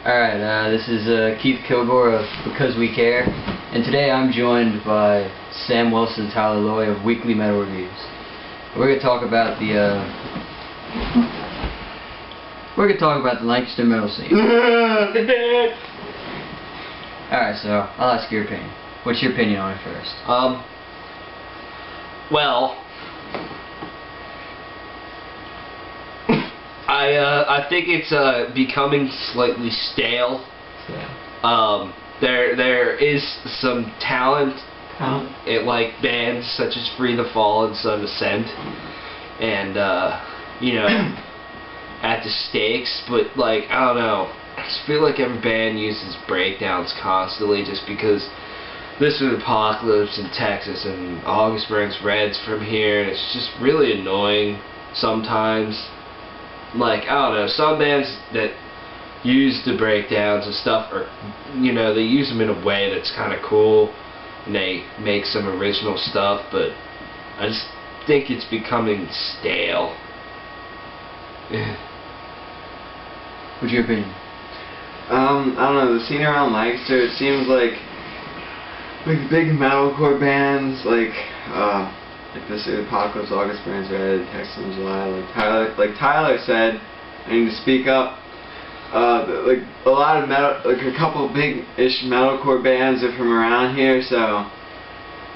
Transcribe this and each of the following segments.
Alright, this is Keith Kilgore of Because We Care, and today I'm joined by Sam Wilson and Tyler Loy of Weekly Metal Reviews. We're going to talk about the Lancaster Metal Scene. Alright, so I'll ask your opinion. What's your opinion on it first? Well, I think it's becoming slightly stale. Yeah. There is some talent in like bands such as Free the Fall and Sun Ascent, and you know, at the Stakes, but like I don't know, I just feel like every band uses breakdowns constantly just because. This is Apocalypse in Texas and August Burns Red's from here, and it's just really annoying sometimes. Like, I don't know, some bands that use the breakdowns and stuff are, you know, they use them in a way that's kind of cool, and they make some original stuff, but I just think it's becoming stale. What's your opinion? I don't know, the scene around Lancaster, it seems like big metalcore bands, like this Apocalypse, August Burns Red, Texas in July, like Tyler said, I need to speak up. Like a lot of metal, like a couple big-ish metalcore bands are from around here, so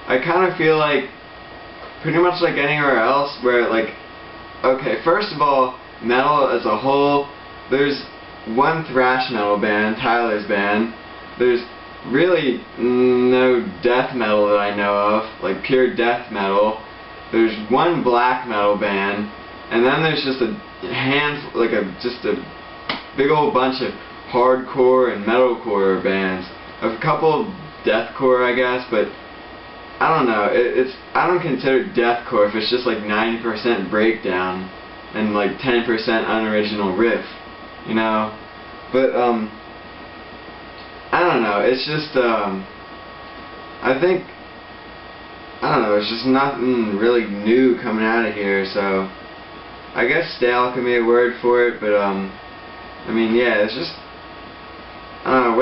I kind of feel like pretty much like anywhere else where like, okay, first of all, metal as a whole, there's one thrash metal band, Tyler's band. There's really no death metal that I know of, like pure death metal. There's one black metal band, and then there's just a handful, like just a big old bunch of hardcore and metalcore bands. A couple of deathcore, I guess, but I don't know. I don't consider deathcore if it's just like 90% breakdown and like 10% unoriginal riff, you know. But I don't know, it's just, I think, I don't know, it's just nothing really new coming out of here, so, I guess stale can be a word for it, but, I mean, yeah, it's just, I don't know,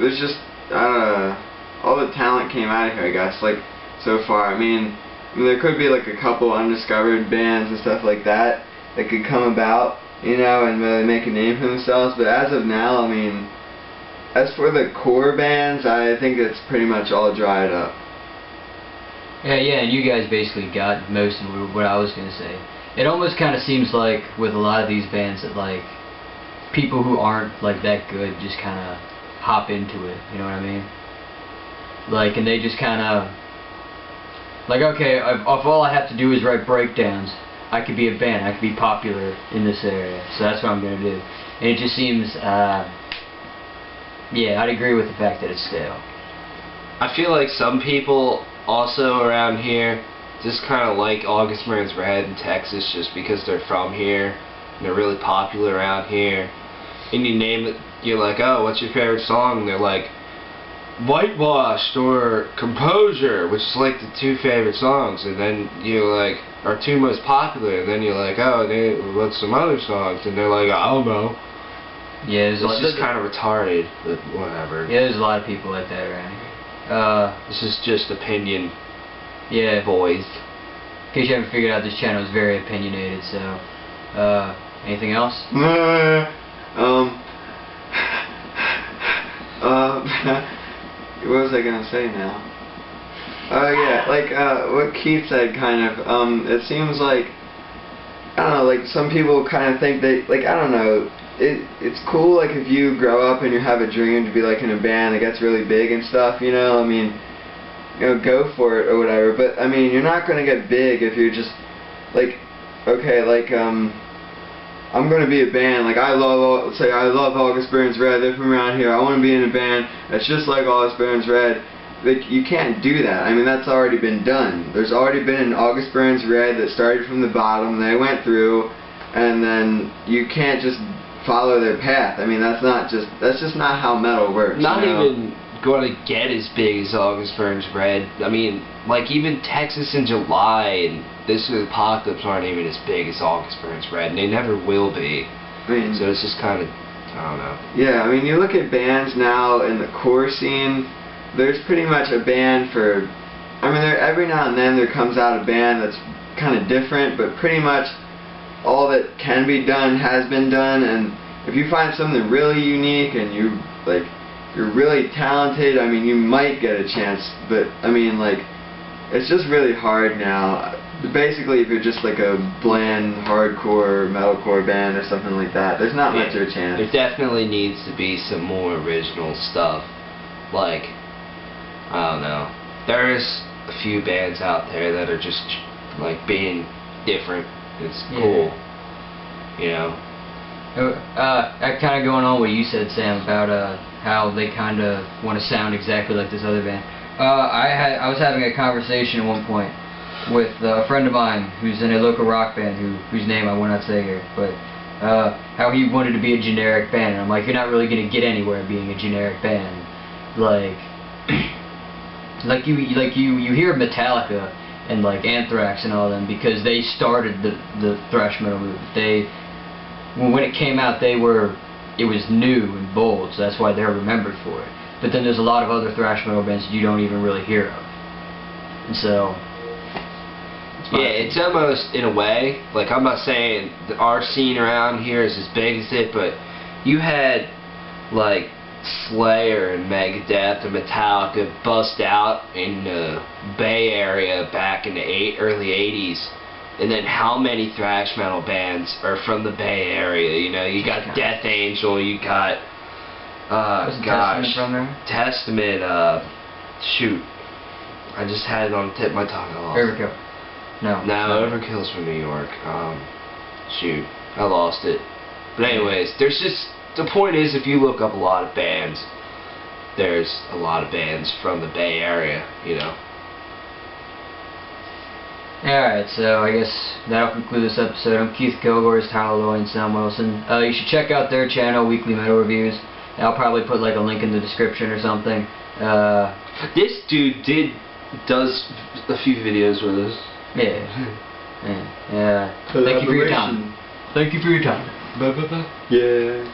there's just, all the talent came out of here, I guess, like, so far. I mean, there could be, like, a couple undiscovered bands and stuff like that could come about, you know, and really make a name for themselves, but as of now, I mean, as for the core bands, I think it's pretty much all dried up. Yeah, and you guys basically got most of what I was going to say. It almost kind of seems like with a lot of these bands that like people who aren't like that good just kind of hop into it, you know what I mean? Like, and they just kind of like, okay, if all I have to do is write breakdowns, I could be a band, I could be popular in this area, so that's what I'm going to do. And it just seems, yeah, I'd agree with the fact that it's stale. I feel like some people also around here just kind of like August Burns Red in Texas just because they're from here and they're really popular around here. And you name it, you're like, oh, what's your favorite song? And they're like, Whitewashed or Composure, which is like the two favorite songs. And then you're like, our two most popular. And then you're like, oh, what's some other songs? And they're like, I don't know. Yeah, it's just kind of retarded, but whatever. Yeah, there's a lot of people like that around here. This is just opinion. Yeah, boys. In case you haven't figured out, this channel is very opinionated. So, anything else? What was I gonna say now? Oh yeah, like what Keith said, kind of. It seems like I don't know, like some people kind of think they like I don't know. It's cool, like, if you grow up and you have a dream to be, like, in a band that gets really big and stuff, you know, I mean, you know, go for it or whatever, but, I mean, you're not going to get big if you're just, like, okay, like, I'm going to be a band, like, I love August Burns Red, they're from around here, I want to be in a band that's just like August Burns Red. Like, you can't do that. I mean, that's already been done. There's already been an August Burns Red that started from the bottom, they went through, and then you can't just follow their path. I mean, that's just not how metal works. Not you know? even going to get as big as August Burns Red. I mean, like even Texas in July and this Apocalypse aren't even as big as August Burns Red, and they never will be. I mean, so it's just kind of I don't know. Yeah, I mean, you look at bands now in the core scene, there's pretty much a band for, I mean, every now and then there comes out a band that's kind of different, but pretty much all that can be done has been done, and if you find something really unique and you're really talented, I mean, you might get a chance, but, I mean, like, it's just really hard now. Basically, if you're just like a bland, hardcore, metalcore band or something like that, there's not much of a chance. There definitely needs to be some more original stuff. Like, I don't know. There's a few bands out there that are just, like, being different. It's cool. You know? Kind of going on what you said, Sam, about how they kind of want to sound exactly like this other band. I was having a conversation at one point with a friend of mine who's in a local rock band whose name I will not say here, but how he wanted to be a generic band, and I'm like, you're not really going to get anywhere being a generic band. Like you hear Metallica and like Anthrax and all them because they started the thrash metal movement. When it came out, it was new and bold, so that's why they're remembered for it. But then there's a lot of other thrash metal bands that you don't even really hear of, and so. Yeah, it's almost, in a way, like, I'm not saying that our scene around here is as big as it, but you had, like, Slayer and Megadeth and Metallica bust out in the Bay Area back in the early 80s. And then how many thrash metal bands are from the Bay Area? You know, you got Death Angel, you got, Testament from there? Testament, shoot. I just had it on the tip of my tongue. Overkill. No, Overkill's from New York. Shoot, I lost it. But anyways, there's just, the point is, if you look up a lot of bands, there's a lot of bands from the Bay Area, you know. Alright, so I guess that'll conclude this episode. I'm Keith Kilgore, Tyler Loy, and Sam Wilson. You should check out their channel, Weekly Metal Reviews. I'll probably put like a link in the description or something. This dude does a few videos with us. Yeah. Thank you for your time. Thank you for your time. Yeah.